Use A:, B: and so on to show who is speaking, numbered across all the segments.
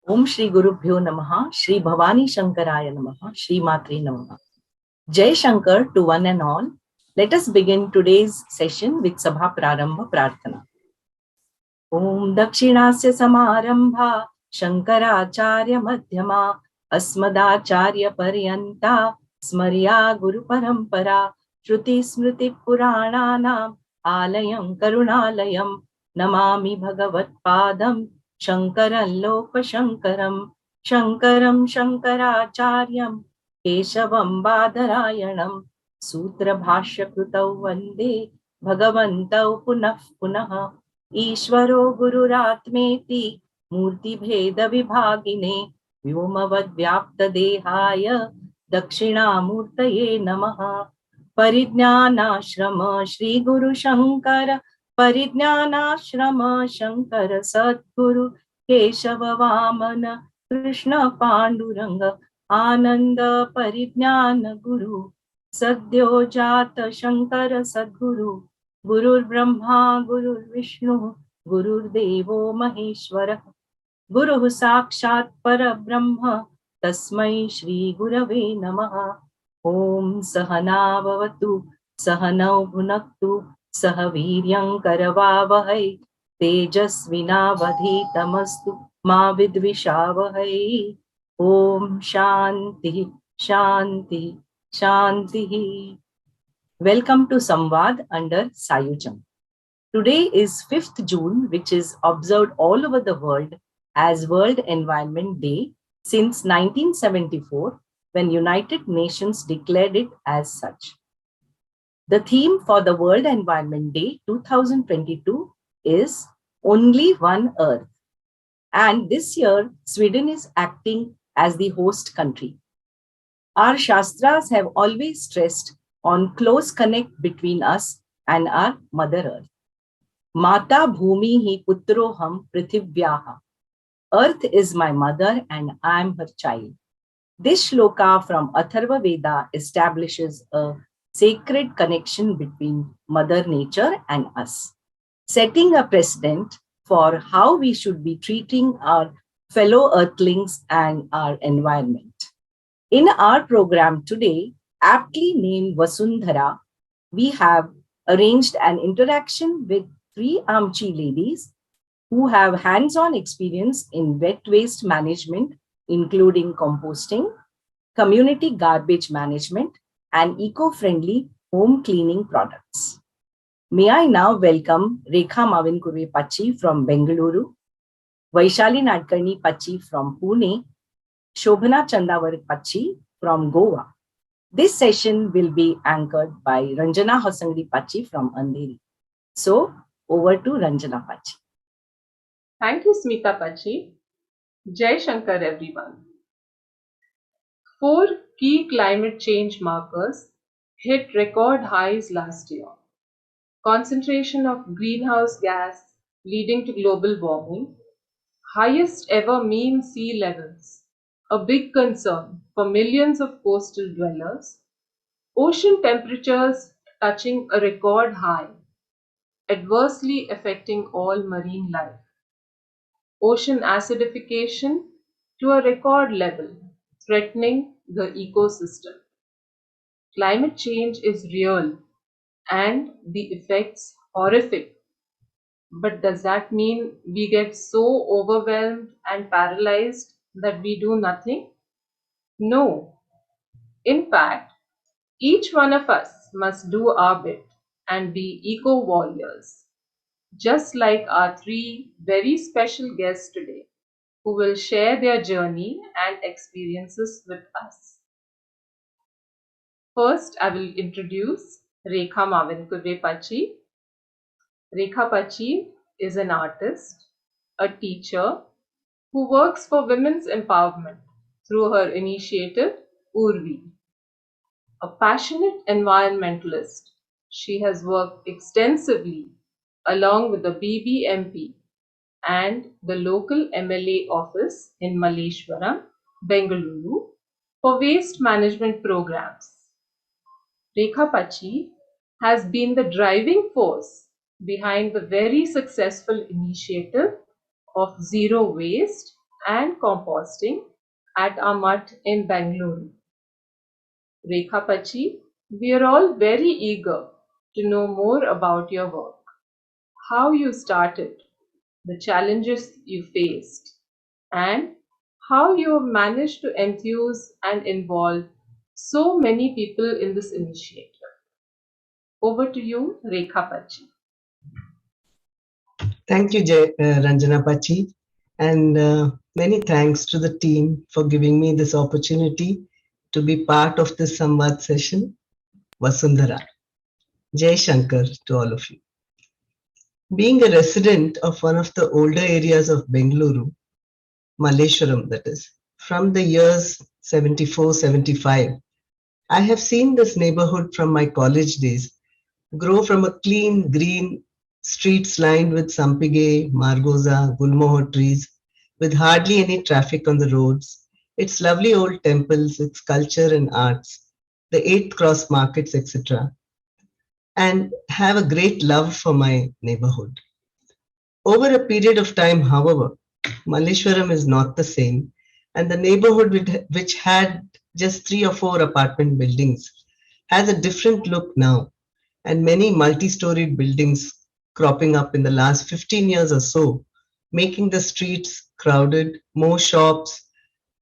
A: Om Shri Gurubhyo Namaha, Shri Bhavani Shankaraya Namaha, Shri Matri Namaha. Jai Shankar to one and all. Let us begin today's session with Sabha Prarambha Prarthana. Om Dakshinasya Samarambha, Shankaracharya Madhyama, Asmadacharya Paryanta, Smarya Guru Parampara, Shruti Smriti Purananam, Alayam Karunalayam, Namami Bhagavat Padam, Shankaram Loka Shankaram, Shankaram Shankaracharyam, Keshavam Badarayanam, Sutra Bhashya Krutau Vande, Bhagavantau Punah Punaha. ईश्वरो गुरुरात्मेति मूर्तिभेदविभागिने व्योमवद्व्याप्तदेहाय दक्षिणामूर्तये नमः। परिज्ञानाश्रम श्री गुरु शंकर, परिज्ञानाश्रम शंकर सद्गुरु केशव वामन कृष्ण पांडुरंग आनंद परिज्ञान गुरु सद्यो जात शंकर सद्गुरु गुरुर्ब्रह्मा गुरुर्विष्णु गुरुर्देवो महेश्वरः गुरुः साक्षात् परब्रह्म तस्मै श्री गुरवे नमः। ओम सहना भवतु सहनौ भुनक्तु सह वीर्यं करवावहै तेजस्विनावधीतमस्तु मा विद्विषावहै। ओम शांति शांति शांति। Welcome to Samvaad under Sayujam. Today is 5th June, which is observed all over the world as World Environment Day since 1974, when United Nations declared it as such. The theme for the World Environment Day 2022 is Only One Earth. And this year, Sweden is acting as the host country. Our Shastras have always stressed on close connect between us and our Mother Earth. Mata Bhumi hi putro ham prithivyaha. Earth is my mother and I am her child. This shloka from Atharva Veda establishes a sacred connection between Mother Nature and us, setting a precedent for how we should be treating our fellow earthlings and our environment. In our program today, aptly named Vasundhara, we have arranged an interaction with 3 Amchi ladies who have hands-on experience in wet waste management, including composting, community garbage management, and eco-friendly home cleaning products. May I now welcome Rekha Mavinkurve Pachi from Bangalore, Vaishali Nadkarny Pachi from Pune, Shobhana Chandawarkar Pachi from Goa. This session will be anchored by Ranjana Hosangadi Pachi from Andheri. So, over to Ranjana Pachi.
B: Thank you, Smita Pachi. Jai Shankar, everyone. 4 key climate change markers hit record highs last year. Concentration of greenhouse gas leading to global warming, highest ever mean sea levels, a big concern for millions of coastal dwellers, ocean temperatures touching a record high, adversely affecting all marine life, ocean acidification to a record level, threatening the ecosystem. Climate change is real and the effects horrific. But does that mean we get so overwhelmed and paralyzed that we do nothing? No. In fact, each one of us must do our bit and be eco-warriors, just like our 3 very special guests today, who will share their journey and experiences with us. First, I will introduce Rekha Mavinkurve Pachi. Rekha Pachi is an artist, a teacher who works for women's empowerment through her initiative Urvi. A passionate environmentalist, she has worked extensively along with the BBMP and the local MLA office in Malleshwaram, Bengaluru for waste management programs. Rekha Pachi has been the driving force behind the very successful initiative of zero waste and composting at our mutt in Bangalore. Rekha Pachi, we are all very eager to know more about your work, how you started, the challenges you faced, and how you have managed to enthuse and involve so many people in this initiative. Over to you, Rekha Pachi.
C: Thank you, Ranjana Pachi, and many thanks to the team for giving me this opportunity to be part of this Samvaad session. Vasundhara. Jai Shankar to all of you. Being a resident of one of the older areas of Bengaluru, Malleshwaram that is, from the years 74-75, I have seen this neighborhood from my college days grow from a clean green streets lined with sampige, margosa, gulmohar trees with hardly any traffic on the roads, its lovely old temples, its culture and arts, the 8th Cross markets, etc., and have a great love for my neighborhood. Over a period of time, however, Malleshwaram is not the same, and the neighborhood, which had just 3 or 4 apartment buildings, has a different look now, and many multi-storied buildings cropping up in the last 15 years or so, making the streets crowded, more shops,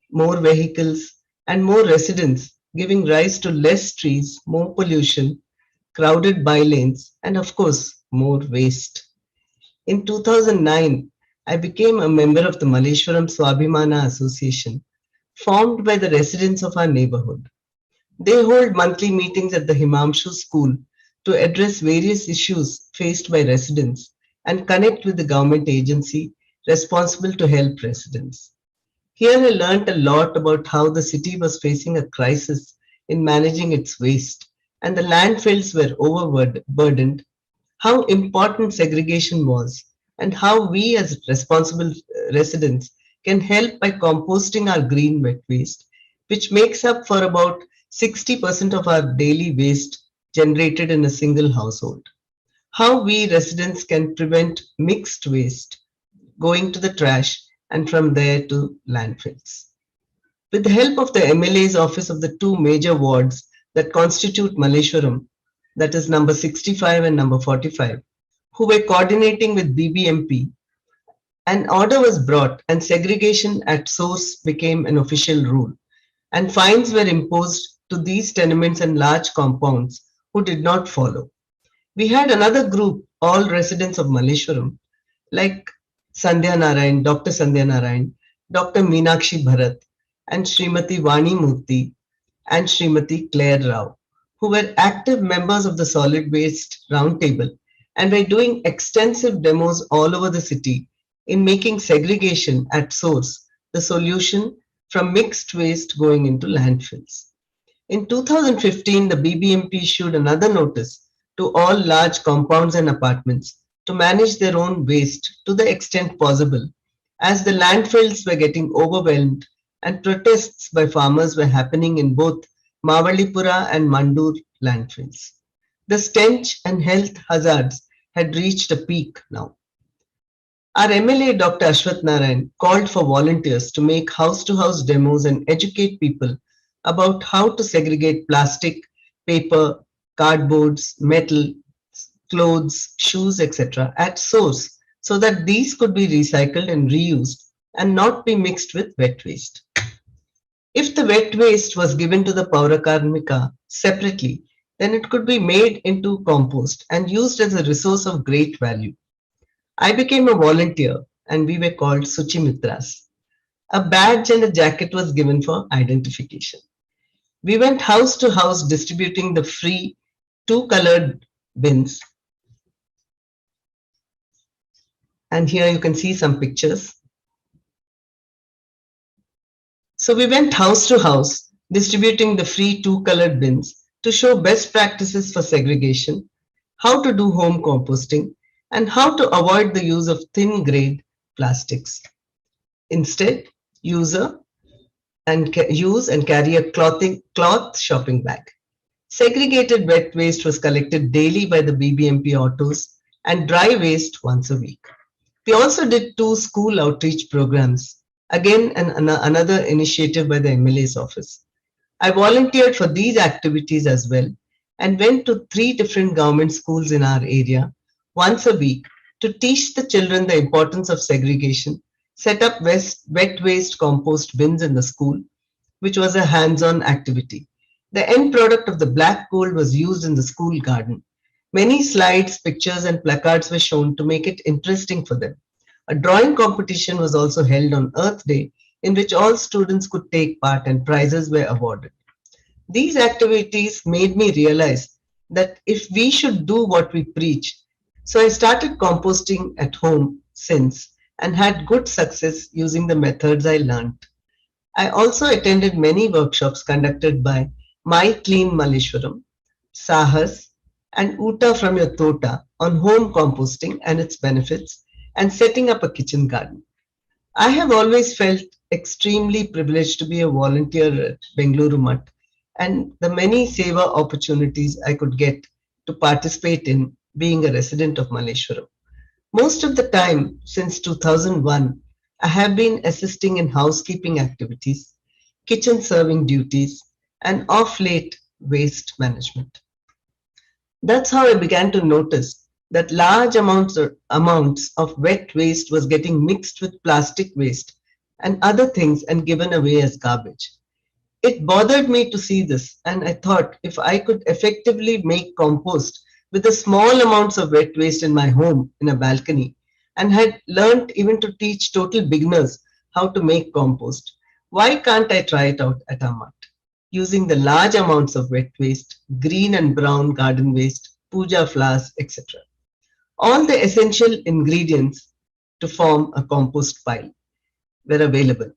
C: more vehicles, and more residents, giving rise to less trees, more pollution, crowded bylanes, and of course, more waste. In 2009, I became a member of the Malleshwaram Swabhimana Association, formed by the residents of our neighborhood. They hold monthly meetings at the Himamshu School to address various issues faced by residents and connect with the government agency responsible to help residents. Here I learned a lot about how the city was facing a crisis in managing its waste, and the landfills were overburdened, how important segregation was, and how we as responsible residents can help by composting our green wet waste, which makes up for about 60% of our daily waste generated in a single household. How we residents can prevent mixed waste going to the trash and from there to landfills. With the help of the MLA's office of the 2 major wards that constitute Malleshwaram, that is number 65 and number 45, who were coordinating with BBMP, an order was brought and segregation at source became an official rule, and fines were imposed to these tenements and large compounds who did not follow. We had another group, all residents of Malleshwaram, like Sandhya Narayan, Dr. Sandhya Narayan, Dr. Meenakshi Bharat, and Srimati Vani Murthy, and Srimati Claire Rao, who were active members of the Solid Waste Roundtable and were doing extensive demos all over the city in making segregation at source the solution from mixed waste going into landfills. In 2015, the BBMP issued another notice to all large compounds and apartments to manage their own waste to the extent possible, as the landfills were getting overwhelmed and protests by farmers were happening in both Mavalipura and Mandur landfills. The stench and health hazards had reached a peak now. Our MLA, Dr. Ashwath Narayan, called for volunteers to make house-to-house demos and educate people about how to segregate plastic, paper, cardboards, metal, clothes, shoes, etc. at source so that these could be recycled and reused and not be mixed with wet waste. If the wet waste was given to the Paurakarmika separately, then it could be made into compost and used as a resource of great value. I became a volunteer and we were called Suchimitras. A badge and a jacket was given for identification. We went house to house distributing the free 2-colored bins. And here you can see some pictures. So we went house to house distributing the free 2-colored bins to show best practices for segregation, how to do home composting, and how to avoid the use of thin grade plastics. Instead, use and carry a cloth shopping bag. Segregated wet waste was collected daily by the BBMP autos and dry waste once a week. We also did 2 school outreach programs again another initiative by the MLA's office. I volunteered for these activities as well and went to 3 different government schools in our area once a week to teach the children the importance of segregation, set up wet waste compost bins in the school, which was a hands-on activity. The end product of the black gold was used in the school garden. Many slides, pictures, and placards were shown to make it interesting for them. A drawing competition was also held on Earth Day, in which all students could take part and prizes were awarded. These activities made me realize that if we should do what we preach, so I started composting at home since and had good success using the methods I learned. I also attended many workshops conducted by My Clean Malleshwaram, Sahas, and Uta from Your Tota on home composting and its benefits and setting up a kitchen garden. I have always felt extremely privileged to be a volunteer at Bengaluru Mutt and the many seva opportunities I could get to participate in being a resident of Malleshwaram. Most of the time since 2001, I have been assisting in housekeeping activities, kitchen serving duties, and off late waste management. That's how I began to notice that large amounts of wet waste was getting mixed with plastic waste and other things and given away as garbage. It bothered me to see this, and I thought if I could effectively make compost with the small amounts of wet waste in my home in a balcony and had learned even to teach total beginners how to make compost, why can't I try it out at our mutt? Using the large amounts of wet waste, green and brown garden waste, puja flowers, etc. All the essential ingredients to form a compost pile were available.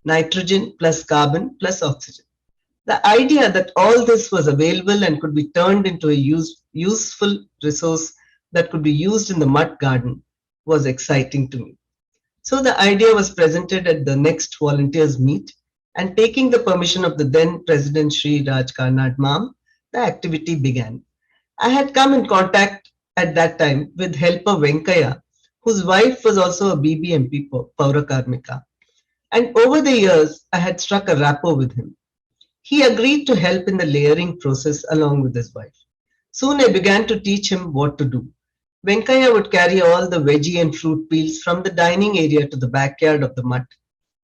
C: Nitrogen plus carbon plus oxygen. The idea that all this was available and could be turned into a useful resource that could be used in the mud garden was exciting to me. So the idea was presented at the next volunteers meet, and taking the permission of the then President Shri Raj Karnad Mam, the activity began. I had come in contact at that time with helper Venkaya, whose wife was also a BBMP Paura Karmika. And over the years, I had struck a rapport with him. He agreed to help in the layering process along with his wife. Soon I began to teach him what to do. Venkaya would carry all the veggie and fruit peels from the dining area to the backyard of the mutt,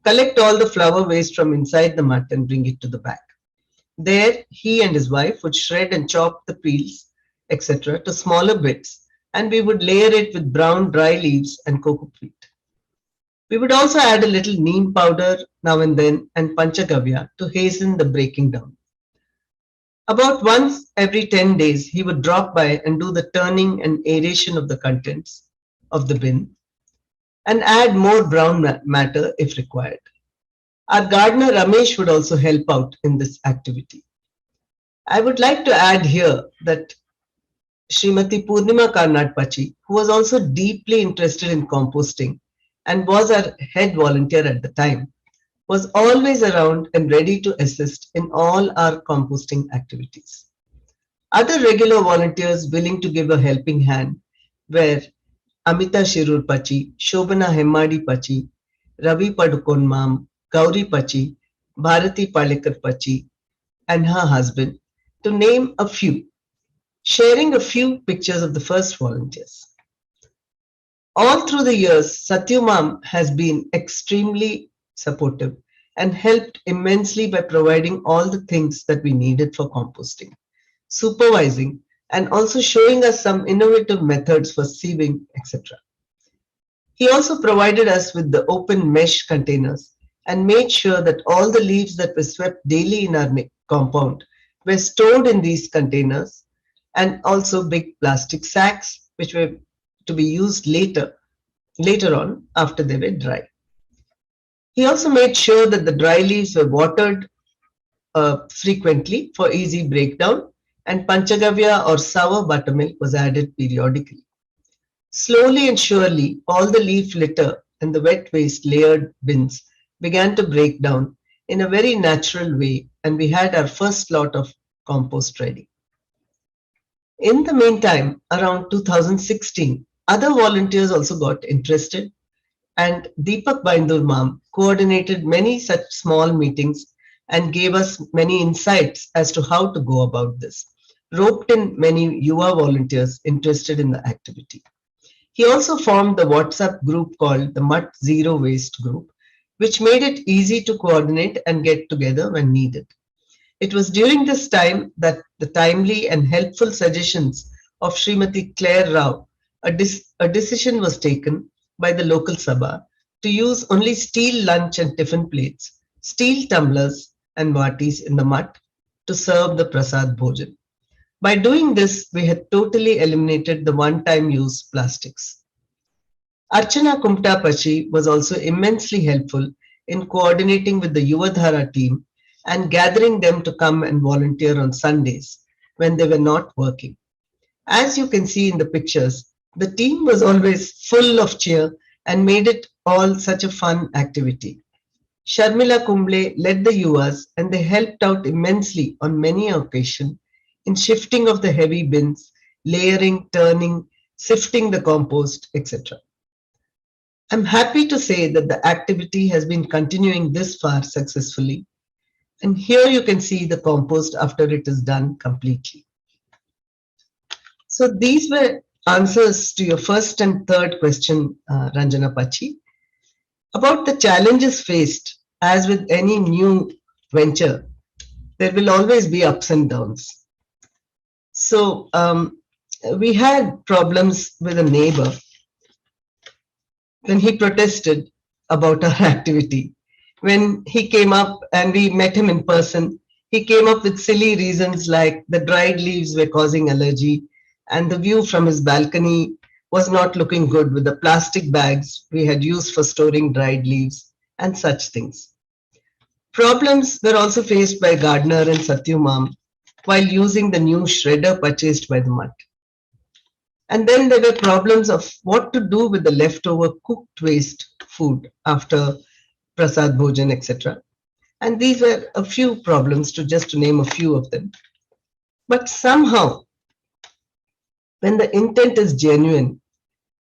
C: collect all the flower waste from inside the mutt and bring it to the back. There, he and his wife would shred and chop the peels, etc., to smaller bits, and we would layer it with brown dry leaves and cocoa peat. We would also add a little neem powder now and then and panchagavya to hasten the breaking down. About once every 10 days, he would drop by and do the turning and aeration of the contents of the bin and add more brown matter if required. Our gardener Ramesh would also help out in this activity. I would like to add here that Srimati Purnima Karnad Pachi, who was also deeply interested in composting and was our head volunteer at the time, was always around and ready to assist in all our composting activities. Other regular volunteers willing to give a helping hand were Amita Shirur Pachi, Shobhana Hemmadi Pachi, Ravi Padukon Mam, Gauri Pachi, Bharati Palekar Pachi, and her husband, to name a few, sharing a few pictures of the first volunteers. All through the years, Satyu Mam has been extremely supportive and helped immensely by providing all the things that we needed for composting, supervising, and also showing us some innovative methods for sieving, etc. He also provided us with the open mesh containers and made sure that all the leaves that were swept daily in our compound were stored in these containers, and also big plastic sacks which were to be used later on after they were dry. He also made sure that the dry leaves were watered frequently for easy breakdown, and panchagavya or sour buttermilk was added periodically. Slowly and surely, all the leaf litter and the wet waste layered bins began to break down in a very natural way, and we had our first lot of compost ready. In the meantime, around 2016, other volunteers also got interested and Deepak Baindur Mam coordinated many such small meetings and gave us many insights as to how to go about this, roped in many Yuva volunteers interested in the activity. He also formed the WhatsApp group called the Mutt Zero Waste Group, which made it easy to coordinate and get together when needed. It was during this time that the timely and helpful suggestions of Srimati Claire Rao, a decision was taken by the local Sabha to use only steel lunch and tiffin plates, steel tumblers and vatis in the mutt to serve the prasad bhojan. By doing this, we had totally eliminated the one-time use plastics. Archana Kumta Pachi was also immensely helpful in coordinating with the Yuvadhara team and gathering them to come and volunteer on Sundays when they were not working. As you can see in the pictures, the team was always full of cheer and made it all such a fun activity. Sharmila Kumble led the Yuvas and they helped out immensely on many occasions in shifting of the heavy bins, layering, turning, sifting the compost, etc. I'm happy to say that the activity has been continuing this far successfully. And here you can see the compost after it is done completely. So these were answers to your first and third question, Ranjana Pachi. About the challenges faced, as with any new venture, there will always be ups and downs. So we had problems with a neighbor when he protested about our activity. When he came up and we met him in person, he came up with silly reasons like the dried leaves were causing allergy and the view from his balcony was not looking good with the plastic bags we had used for storing dried leaves and such things. Problems were also faced by Gardner and Satyu Mam while using the new shredder purchased by the mutt. And then there were problems of what to do with the leftover cooked waste food after prasad bhojan, etc. And these were a few problems, just to name a few of them. But somehow, when the intent is genuine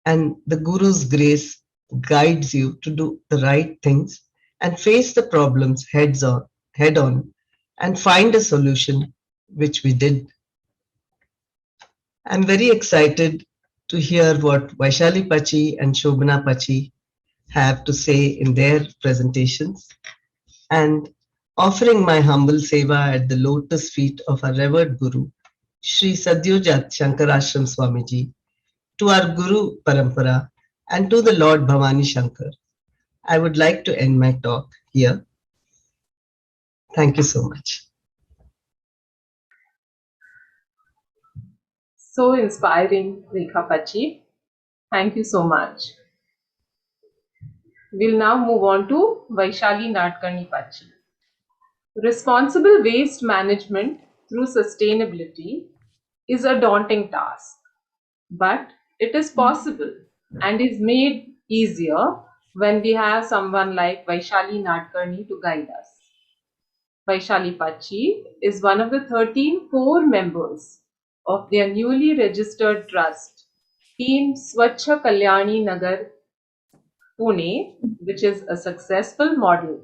C: and the Guru's grace guides you to do the right things and face the problems head on and find a solution, which we did. I'm very excited to hear what Vaishali Pachi and Shobhana Pachi have to say in their presentations, and offering my humble seva at the lotus feet of our revered Guru, Shri Sadyojat Shankarashram Swamiji, to our Guru Parampara, and to the Lord Bhavani Shankar. I would like to end my talk here. Thank you so much.
B: So inspiring, Rekha Pachi. Thank you so much. We'll now move on to Vaishali Nadkarny Pachi. Responsible waste management through sustainability is a daunting task, but it is possible and is made easier when we have someone like Vaishali Nadkarny to guide us. Vaishali Pachi is one of the 13 core members of their newly registered trust, Team Swachha Kalyani Nagar, Pune, which is a successful model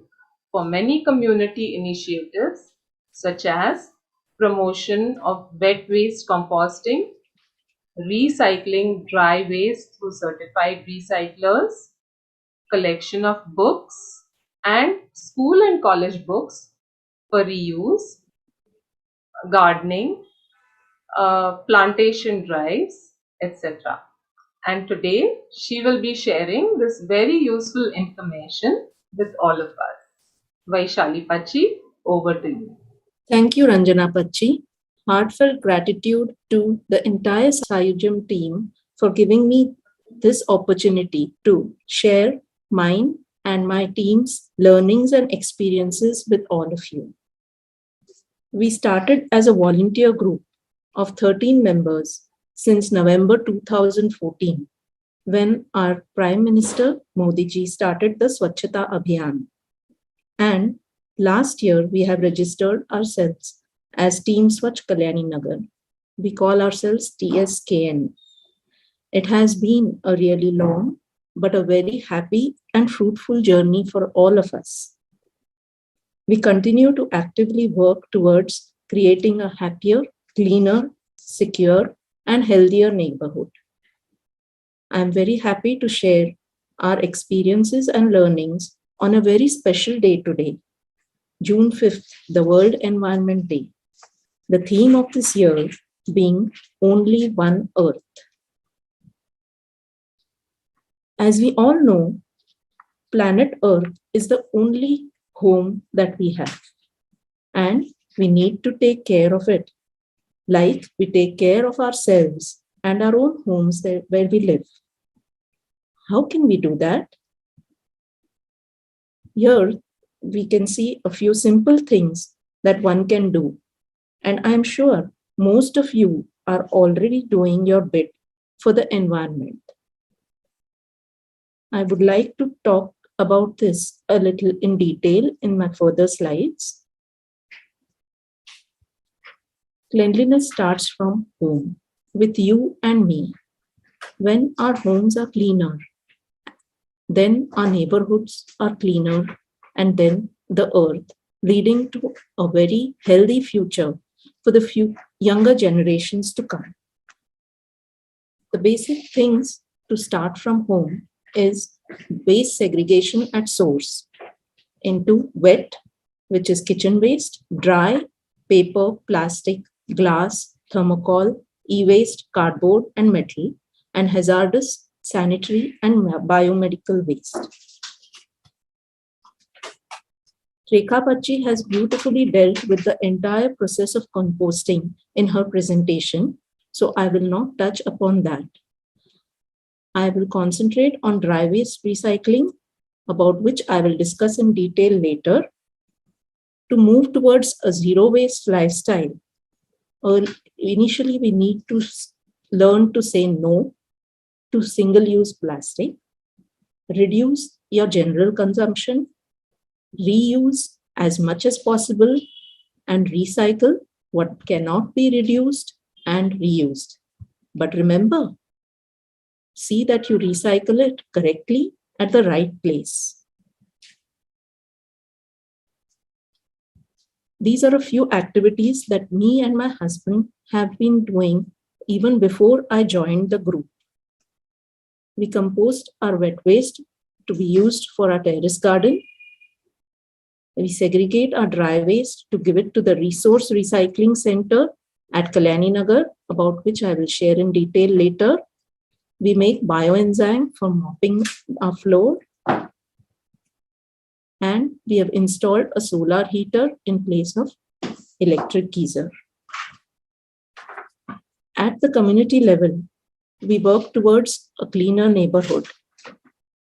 B: for many community initiatives such as promotion of wet waste composting, recycling dry waste through certified recyclers, collection of books and school and college books for reuse, gardening, plantation drives, etc. And today she will be sharing this very useful information with all of us. Vaishali Pachi, over to you.
A: Thank you, Ranjana Pachi. Heartfelt gratitude to the entire Sayujam team for giving me this opportunity to share mine and my team's learnings and experiences with all of you. We started as a volunteer group of 13 members since November 2014, when our Prime Minister Modi ji started the Swachhata Abhiyan. And last year, we have registered ourselves as Team Swachh Kalyani Nagar. We call ourselves TSKN. It has been a really long
D: but a very happy and fruitful journey for all of us. We continue to actively work towards creating a happier, cleaner, secure, and healthier neighborhood. I am very happy to share our experiences and learnings on a very special day today, June 5th, the World Environment Day. The theme of this year being Only One Earth. As we all know, planet Earth is the only home that we have, and we need to take care of it, like we take care of ourselves and our own homes where we live. How can we do that? Here, we can see a few simple things that one can do, and I'm sure most of you are already doing your bit for the environment. I would like to talk about this a little in detail in my further slides. Cleanliness starts from home, with you and me. When our homes are cleaner, then our neighborhoods are cleaner, and then the earth, leading to a very healthy future for the few younger generations to come. The basic things to start from home is waste segregation at source into wet, which is kitchen waste, dry, paper, plastic, glass, thermocol, e-waste, cardboard, and metal, and hazardous, sanitary, and biomedical waste. Rekha has beautifully dealt with the entire process of composting in her presentation, so I will not touch upon that. I will concentrate on dry waste recycling, about which I will discuss in detail later. To move towards a zero waste lifestyle, initially we need to learn to say no to single-use plastic, reduce your general consumption, reuse as much as possible, and recycle what cannot be reduced and reused. But remember, see that you recycle it correctly at the right place. These are a few activities that me and my husband have been doing even before I joined the group. We compost our wet waste to be used for our terrace garden. We segregate our dry waste to give it to the Resource Recycling Center at Kalyani, Nagar, about which I will share in detail later. We make bioenzyme for mopping our floor. And we have installed a solar heater in place of electric geyser. At the community level, we work towards a cleaner neighborhood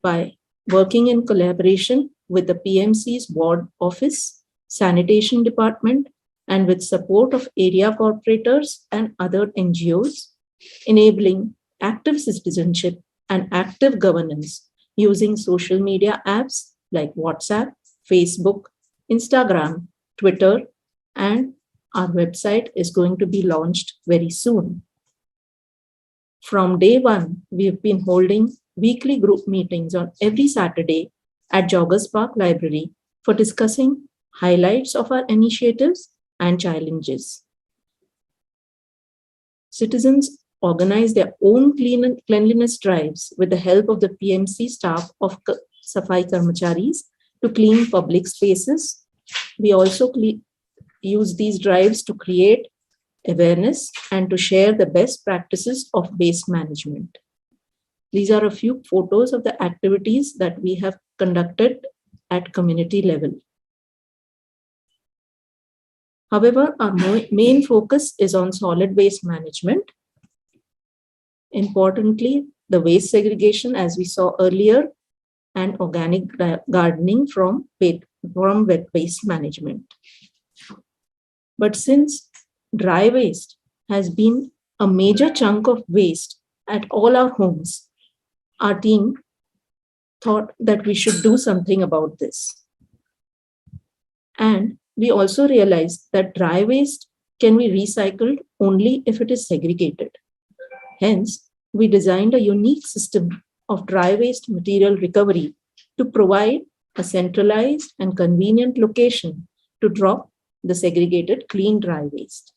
D: by working in collaboration with the PMC's ward office, sanitation department, and with support of area corporators and other NGOs, enabling active citizenship and active governance using social media apps like WhatsApp, Facebook, Instagram, Twitter, and our website is going to be launched very soon. From day one, we have been holding weekly group meetings on every Saturday at Joggers Park Library for discussing highlights of our initiatives and challenges. Citizens organize their own cleanliness drives with the help of the PMC staff of Safai Karmacharis to clean public spaces. We also use these drives to create awareness and to share the best practices of waste management. These are a few photos of the activities that we have conducted at community level. However, our main focus is on solid waste management. Importantly, the waste segregation, as we saw earlier, and organic gardening from wet waste management. But since dry waste has been a major chunk of waste at all our homes, our team thought that we should do something about this. And we also realized that dry waste can be recycled only if it is segregated. Hence, we designed a unique system of dry waste material recovery to provide a centralized and convenient location to drop the segregated clean dry waste.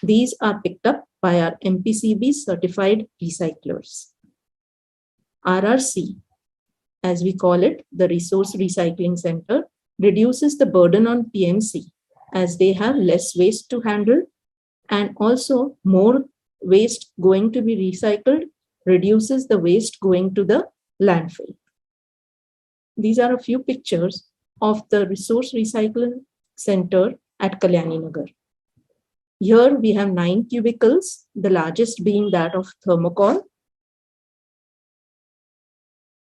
D: These are picked up by our MPCB certified recyclers. RRC, as we call it, the Resource Recycling Center, reduces the burden on PMC as they have less waste to handle, and also more waste going to be recycled reduces the waste going to the landfill. These are a few pictures of the Resource Recycling Center at Kalyani, Nagar. Here we have 9 cubicles, the largest being that of thermocol.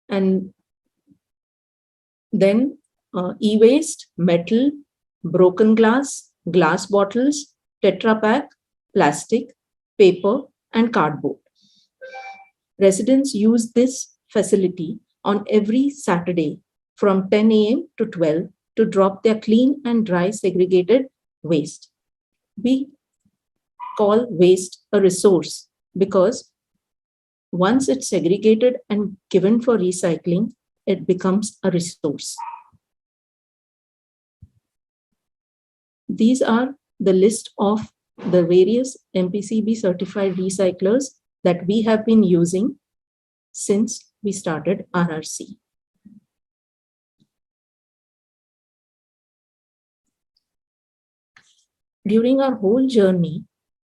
D: And then e-waste, metal, broken glass, glass bottles, Tetra Pak, plastic, paper, and cardboard. Residents use this facility on every Saturday from 10 a.m. to 12 to drop their clean and dry segregated waste. We call waste a resource because once it's segregated and given for recycling, it becomes a resource. These are the list of the various MPCB certified recyclers that we have been using since we started RRC. During our whole journey,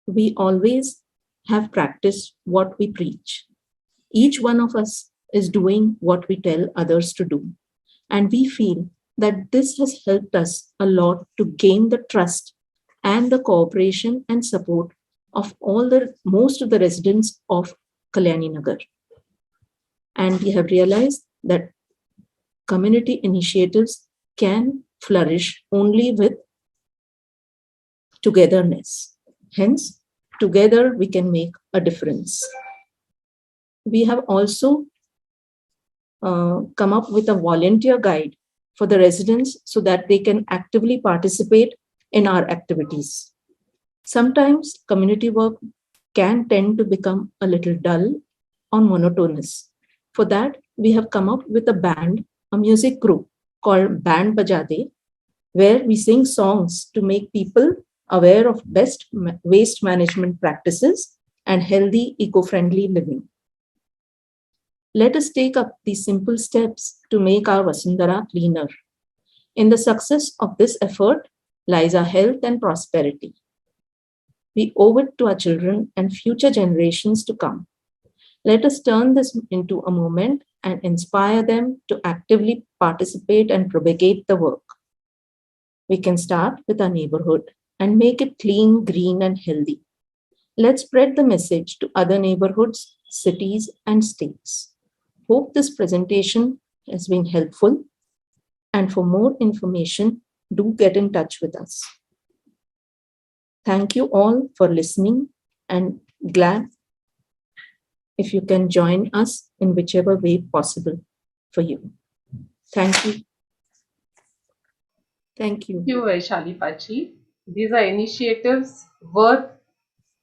D: we always have practiced what we preach. Each one of us is doing what we tell others to do. And we feel that this has helped us a lot to gain the trust and the cooperation and support of most of the residents of Kalyani Nagar. And we have realized that community initiatives can flourish only with togetherness. Hence, together we can make a difference. We have also come up with a volunteer guide for the residents so that they can actively participate in our activities. Sometimes community work can tend to become a little dull or monotonous. For that, we have come up with a music group called Band Baja De, where we sing songs to make people aware of best waste management practices and healthy, eco-friendly living. Let us take up these simple steps to make our Vasundhara cleaner. In the success of this effort lies our health and prosperity. We owe it to our children and future generations to come. Let us turn this into a moment and inspire them to actively participate and propagate the work. We can start with our neighborhood and make it clean, green, and healthy. Let's spread the message to other neighborhoods, cities, and states. Hope this presentation has been helpful. And for more information, do get in touch with us. Thank you all for listening, and glad if you can join us in whichever way possible for you. Thank you. Thank you.
B: Thank you, Vaishali Pachi. These are initiatives worth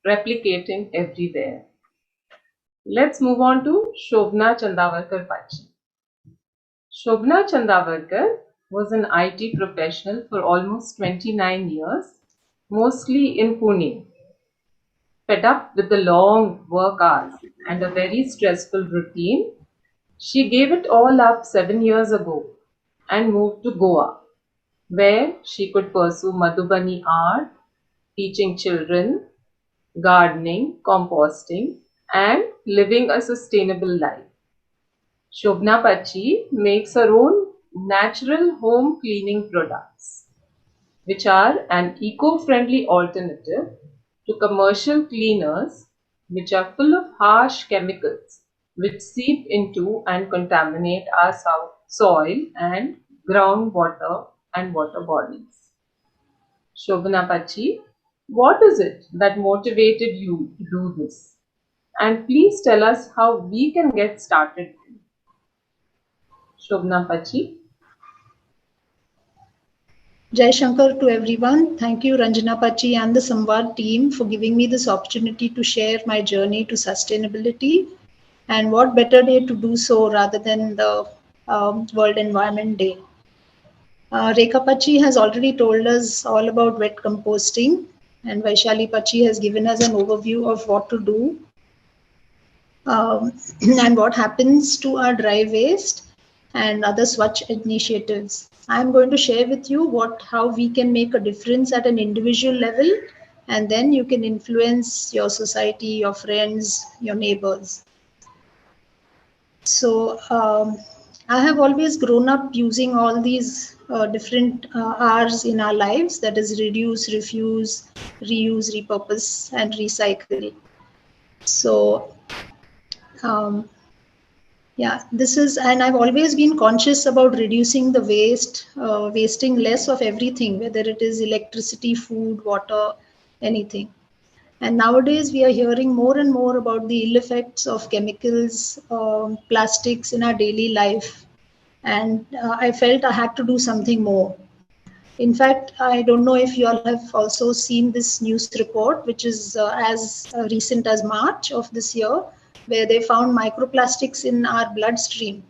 B: replicating everywhere. Let's move on to Shobhana Chandawarkar Pachi. Shobhana Chandawarkar was an IT professional for almost 29 years, mostly in Pune. Fed up with the long work hours and a very stressful routine, she gave it all up 7 years ago and moved to Goa, where she could pursue Madhubani art, teaching children, gardening, composting, and living a sustainable life. Shobhana Pachi makes her own natural home cleaning products, which are an eco-friendly alternative to commercial cleaners, which are full of harsh chemicals which seep into and contaminate our soil and groundwater and water bodies. Shobhana Pachi, what is it that motivated you to do this? And please tell us how we can get started. Shobhana Pachi.
E: Jai Shankar to everyone. Thank you, Ranjana Pachi and the Samvaad team for giving me this opportunity to share my journey to sustainability. And what better day to do so rather than the World Environment Day. Rekha Pachi has already told us all about wet composting, and Vaishali Pachi has given us an overview of what to do and what happens to our dry waste and other Swachh initiatives. I'm going to share with you how we can make a difference at an individual level, and then you can influence your society, your friends, your neighbors. So I have always grown up using all these different R's in our lives, that is reduce, refuse, reuse, repurpose, and recycle. So yeah, this is, and I've always been conscious about reducing the waste, wasting less of everything, whether it is electricity, food, water, anything. And nowadays we are hearing more and more about the ill effects of chemicals, plastics in our daily life. And I felt I had to do something more. In fact, I don't know if you all have also seen this news report, which is as recent as March of this year, where they found microplastics in our bloodstream.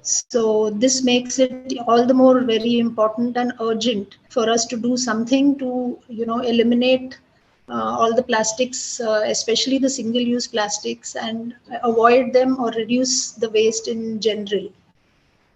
E: So this makes it all the more very important and urgent for us to do something to, eliminate all the plastics, especially the single-use plastics, and avoid them or reduce the waste in general.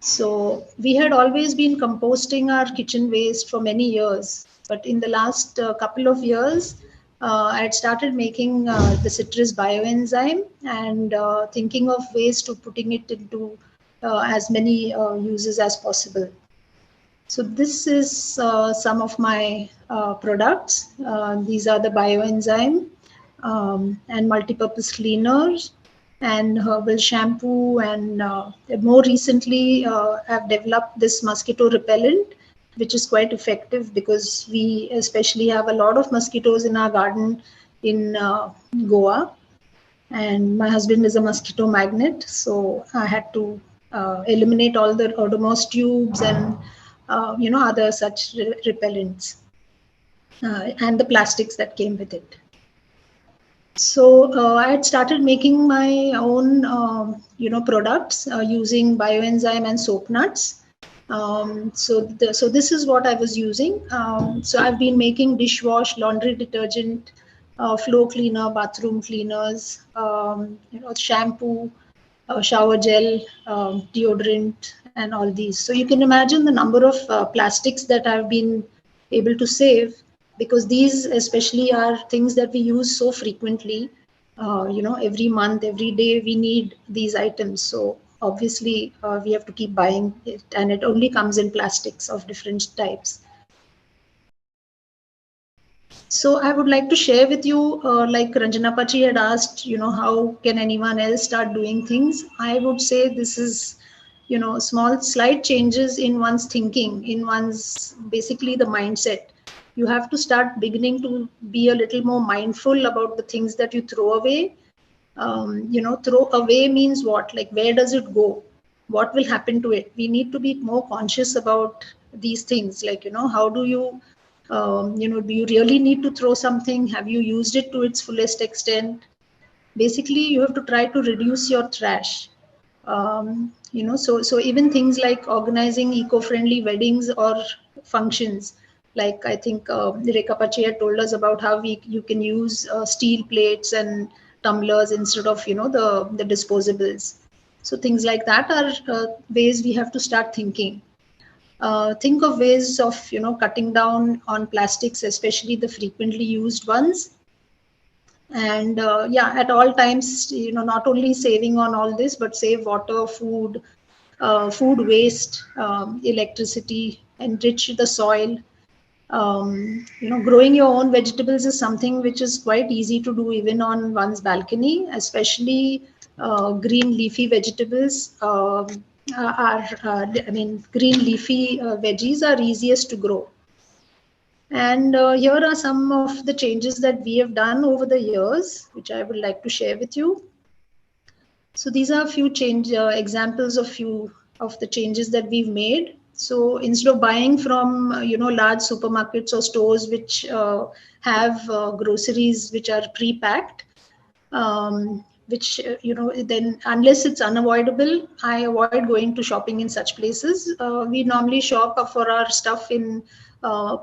E: So we had always been composting our kitchen waste for many years, but in the last couple of years, I had started making the citrus bioenzyme and thinking of ways to putting it into as many uses as possible. So this is some of my products. These are the bioenzyme and multipurpose cleaners and herbal shampoo, and more recently I've developed this mosquito repellent, which is quite effective because we especially have a lot of mosquitoes in our garden in Goa, and my husband is a mosquito magnet, so I had to eliminate all the Odomos tubes and other such repellents and the plastics that came with it. So I had started making my own, products using bioenzyme and soap nuts. So this is what I was using. So I've been making dishwash, laundry detergent, floor cleaner, bathroom cleaners, shampoo, shower gel, deodorant, and all these. So you can imagine the number of plastics that I've been able to save, because these especially are things that we use so frequently. Every month, every day we need these items. So obviously we have to keep buying it, and it only comes in plastics of different types. So I would like to share with you, like Ranjana Pachi had asked, how can anyone else start doing things? I would say this is, small slight changes in one's thinking, in one's basically the mindset. You have to start beginning to be a little more mindful about the things that you throw away. Throw away means what? Like, where does it go? What will happen to it? We need to be more conscious about these things. Like, how do you, do you really need to throw something? Have you used it to its fullest extent? Basically, you have to try to reduce your trash. So even things like organizing eco-friendly weddings or functions, like I think Rekha Pachi had told us about how you can use steel plates and tumblers instead of the disposables. So things like that are ways we have to start thinking. Think of ways of cutting down on plastics, especially the frequently used ones. And at all times, not only saving on all this, but save water, food, food waste, electricity, enrich the soil. Growing your own vegetables is something which is quite easy to do even on one's balcony, especially green leafy vegetables green leafy veggies are easiest to grow. And here are some of the changes that we have done over the years, which I would like to share with you. So these are a few examples of few of the changes that we've made. So instead of buying from large supermarkets or stores which have groceries which are pre-packed, which then unless it's unavoidable, I avoid going to shopping in such places. We normally shop for our stuff in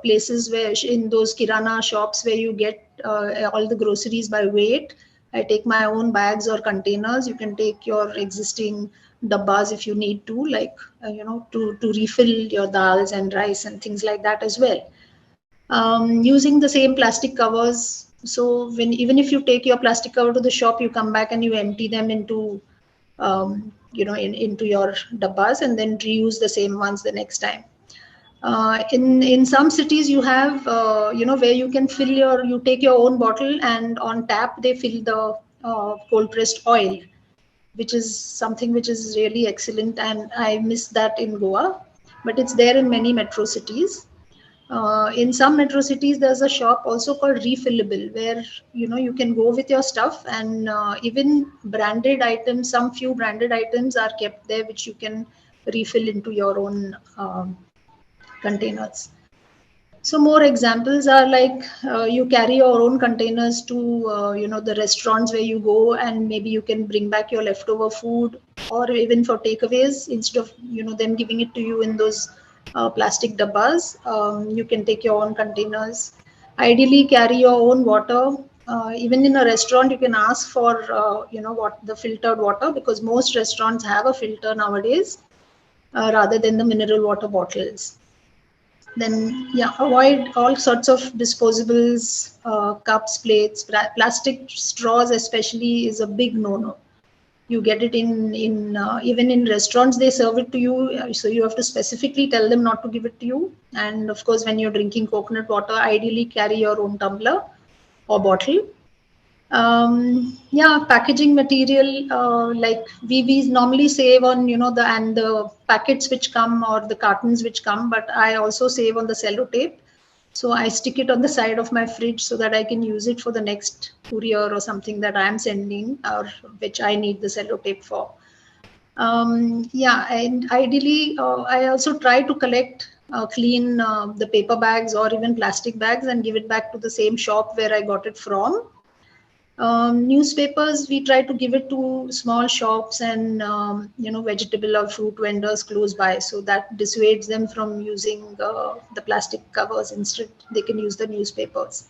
E: places where, in those kirana shops where you get all the groceries by weight. I take my own bags or containers. You can take your existing dabbas if you need to, like to refill your dals and rice and things like that as well. Using the same plastic covers. So even if you take your plastic cover to the shop, you come back and you empty them into into your dabbas and then reuse the same ones the next time. In some cities you have where you can you take your own bottle, and on tap they fill the cold pressed oil, which is something which is really excellent, and I miss that in Goa, but it's there in many metro cities. In some metro cities, there's a shop also called Refillable, where you can go with your stuff, and even branded items, some few branded items are kept there, which you can refill into your own containers. So more examples are like you carry your own containers to the restaurants where you go, and maybe you can bring back your leftover food, or even for takeaways, instead of them giving it to you in those plastic dabbas, you can take your own containers. Ideally, carry your own water. Even in a restaurant, you can ask for the filtered water, because most restaurants have a filter nowadays, rather than the mineral water bottles. Then avoid all sorts of disposables, cups, plates, plastic straws especially is a big no-no. You get it in even in restaurants, they serve it to you, so you have to specifically tell them not to give it to you. And of course, when you're drinking coconut water, ideally carry your own tumbler or bottle. Packaging material, like we normally save on the packets which come, or the cartons which come, but I also save on the sellotape. So I stick it on the side of my fridge so that I can use it for the next courier or something that I'm sending, or which I need the sellotape for. And ideally, I also try to collect clean the paper bags or even plastic bags and give it back to the same shop where I got it from. Newspapers, we try to give it to small shops and vegetable or fruit vendors close by, so that dissuades them from using the plastic covers. Instead, they can use the newspapers.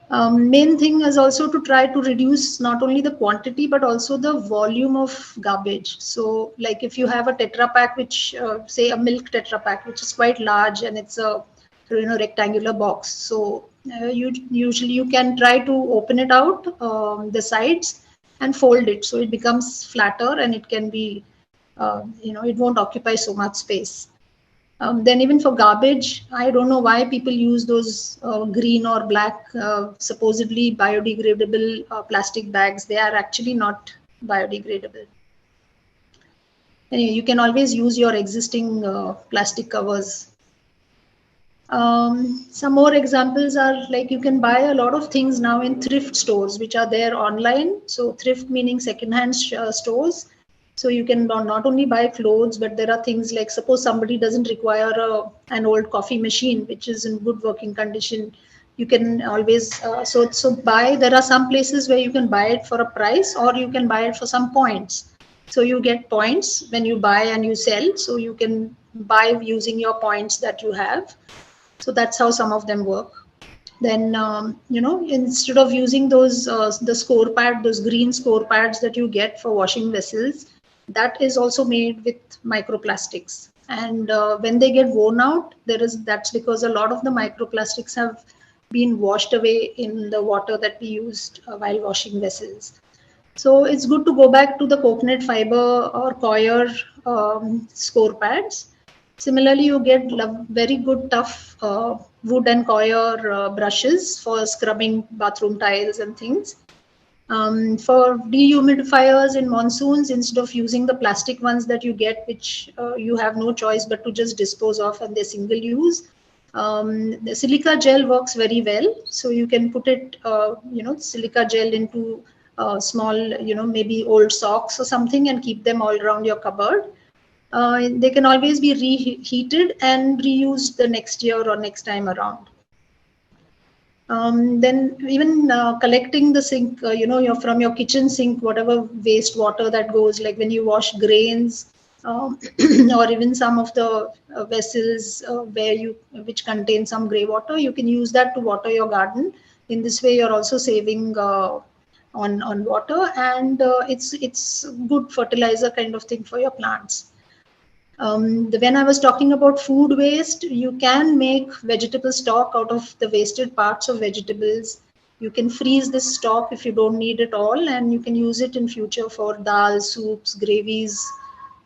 E: Main thing is also to try to reduce not only the quantity but also the volume of garbage. So like if you have a Tetra Pak, which say a milk Tetra Pak, which is quite large and it's a rectangular box, so you can try to open it out, the sides, and fold it so it becomes flatter, and it can be it won't occupy so much space. Then even for garbage, I don't know why people use those green or black supposedly biodegradable plastic bags. They are actually not biodegradable. Anyway, you can always use your existing plastic covers. Some more examples are like you can buy a lot of things now in thrift stores, which are there online. So thrift meaning secondhand stores. So you can not only buy clothes, but there are things like, suppose somebody doesn't require an old coffee machine, which is in good working condition. You can always, so buy, there are some places where you can buy it for a price, or you can buy it for some points. So you get points when you buy and you sell. So you can buy using your points that you have. So that's how some of them work. Then, instead of using those, the score pad, those green score pads that you get for washing vessels, that is also made with microplastics. And when they get worn out, that's because a lot of the microplastics have been washed away in the water that we used while washing vessels. So it's good to go back to the coconut fiber or coir score pads. Similarly, you get very good tough wood and coir brushes for scrubbing bathroom tiles and things. For dehumidifiers in monsoons, instead of using the plastic ones that you get, which you have no choice but to just dispose of and they're single use, the silica gel works very well. So you can put it, silica gel into small, maybe old socks or something, and keep them all around your cupboard. They can always be reheated and reused the next year or next time around. Then even collecting the sink, from your kitchen sink, whatever waste water that goes, like when you wash grains, or even some of the vessels which contain some grey water, you can use that to water your garden. In this way, you're also saving on water, and it's good fertilizer kind of thing for your plants. When I was talking about food waste, you can make vegetable stock out of the wasted parts of vegetables. You can freeze this stock if you don't need it all, and you can use it in future for dal, soups, gravies,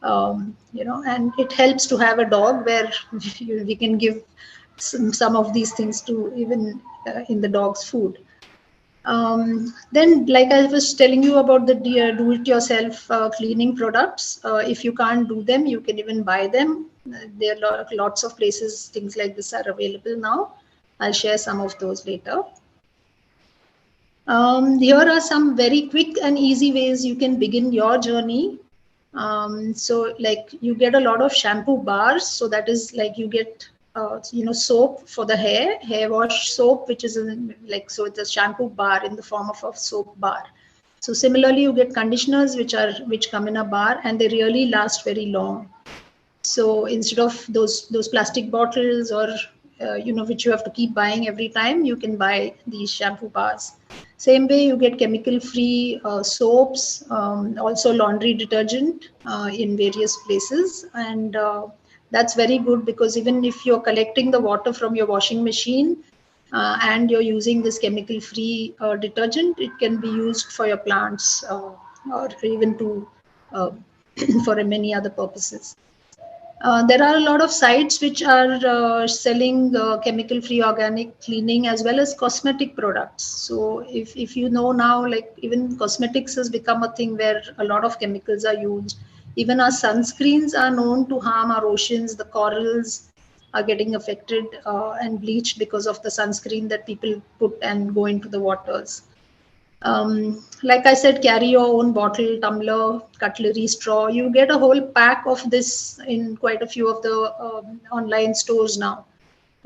E: and it helps to have a dog where we can give some of these things to even in the dog's food. Then, like I was telling you about the do-it-yourself cleaning products, if you can't do them, you can even buy them. There are lots of places things like this are available now. I'll share some of those later. Here are some very quick and easy ways you can begin your journey. So like you get a lot of shampoo bars. So that is like you get soap for the hair wash soap, which is so it's a shampoo bar in the form of a soap bar. So similarly, you get conditioners which come in a bar, and they really last very long. So instead of those plastic bottles or which you have to keep buying every time, you can buy these shampoo bars. Same way, you get chemical-free soaps, also laundry detergent in various places, and that's very good because even if you're collecting the water from your washing machine and you're using this chemical-free detergent, it can be used for your plants or even to for many other purposes. There are a lot of sites which are selling chemical-free organic cleaning as well as cosmetic products. So if you know now, like even cosmetics has become a thing where a lot of chemicals are used. Even our sunscreens are known to harm our oceans. The corals are getting affected and bleached because of the sunscreen that people put and go into the waters. Like I said, carry your own bottle, tumbler, cutlery, straw. You get a whole pack of this in quite a few of the online stores now.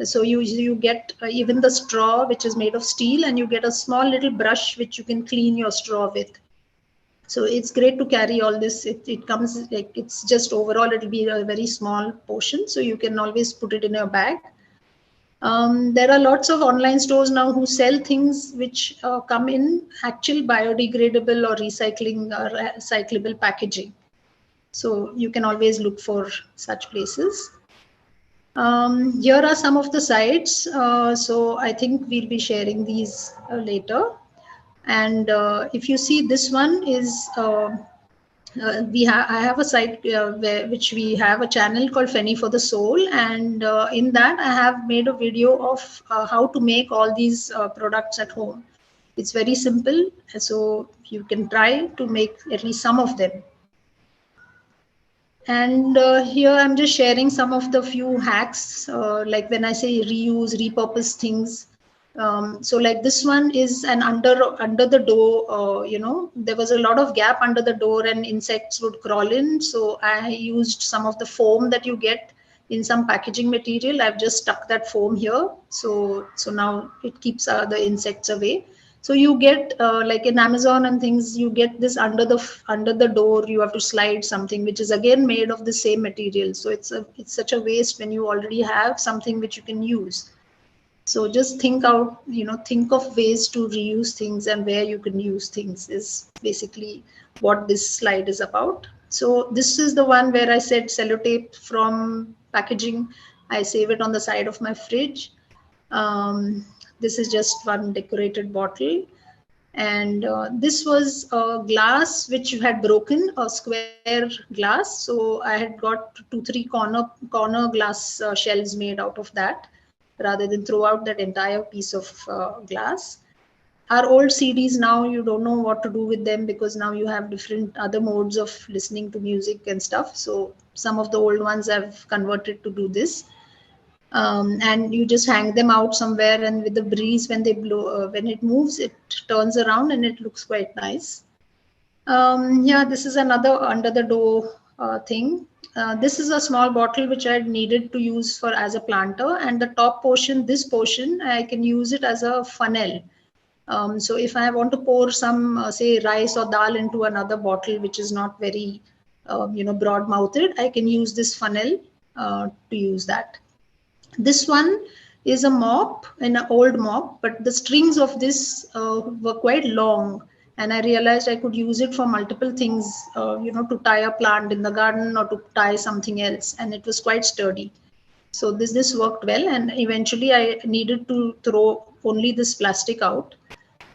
E: So you get even the straw, which is made of steel, and you get a small little brush which you can clean your straw with. So it's great to carry all this. It comes like it's just overall it'll be a very small portion, so you can always put it in your bag. There are lots of online stores now who sell things which come in actual biodegradable or recyclable packaging. So you can always look for such places. Here are some of the sites. So I think we'll be sharing these later. And if you see, this one is I have a site which we have a channel called Fenny for the Soul, and in that I have made a video of how to make all these products at home. It's very simple, so you can try to make at least some of them. And here I'm just sharing some of the few hacks, like when I say reuse, repurpose things. So like this one is an under the door, there was a lot of gap under the door and insects would crawl in. So I used some of the foam that you get in some packaging material. I've just stuck that foam here. So now it keeps the insects away. So you get like in Amazon and things, you get this under the door. You have to slide something which is again made of the same material. So it's such a waste when you already have something which you can use. So just think of ways to reuse things and where you can use things is basically what this slide is about. So this is the one where I said sellotape from packaging. I save it on the side of my fridge. This is just one decorated bottle. And this was a glass which had broken, a square glass. So I had got 2-3 corner glass shells made out of that, rather than throw out that entire piece of glass. Our old CDs now, you don't know what to do with them because now you have different other modes of listening to music and stuff. So some of the old ones I've converted to do this. And you just hang them out somewhere, and with the breeze, when they blow, when it moves, it turns around and it looks quite nice. Yeah, this is another under the door thing. This is a small bottle which I needed to use for as a planter, and the top portion, this portion, I can use it as a funnel. So if I want to pour some, say, rice or dal into another bottle, which is not very, broad-mouthed, I can use this funnel to use that. This one is a mop, an old mop, but the strings of this were quite long, and I realized I could use it for multiple things, to tie a plant in the garden or to tie something else, and it was quite sturdy. So this worked well, and eventually I needed to throw only this plastic out.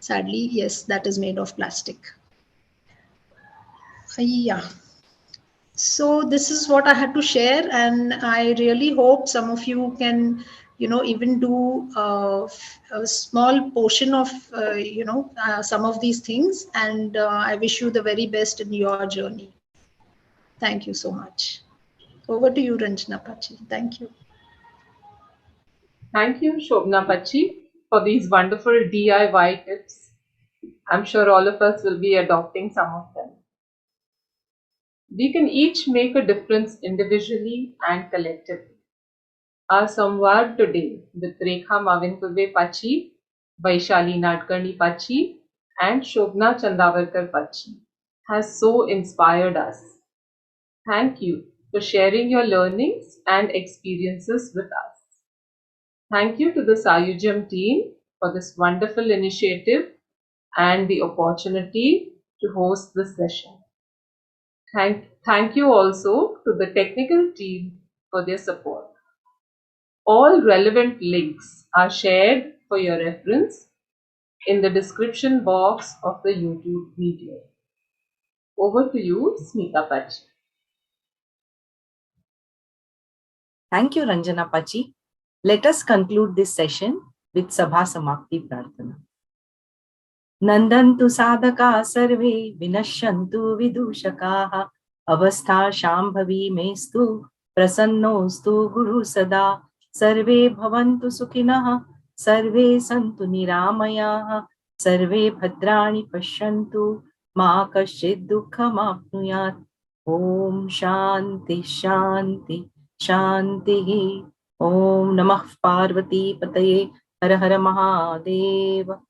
E: Sadly, yes, that is made of plastic. Yeah. So this is what I had to share, and I really hope some of you can, even do a small portion of, some of these things. And I wish you the very best in your journey. Thank you so much. Over to you, Ranjana Pachi. Thank you.
B: Thank you, Shobhana Pachi, for these wonderful DIY tips. I'm sure all of us will be adopting some of them. We can each make a difference individually and collectively. Our Samvaad today with Rekha Mavinkurve Pachi, Vaishali Nadkarny Pachi, and Shobhana Chandawarkar Pachi has so inspired us. Thank you for sharing your learnings and experiences with us. Thank you to the Sayujam team for this wonderful initiative and the opportunity to host this session. Thank you also to the technical team for their support. All relevant links are shared for your reference in the description box of the YouTube video. Over to you, Smita Pachi.
A: Thank you, Ranjana Pachi. Let us conclude this session with Sabha Samapti Prarthana. Nandantu sadaka sarve vinashantu vidushakaha avastha shambhavi mestu prasannostu guru sada sarve bhavantu sukhinah sarve santu niramayaha sarve bhadrani pashyantu ma kaschid dukkham apnuyat. Om Shanti Shanti Shanti. Om Namah Parvati Pataye. Har Har Mahadev.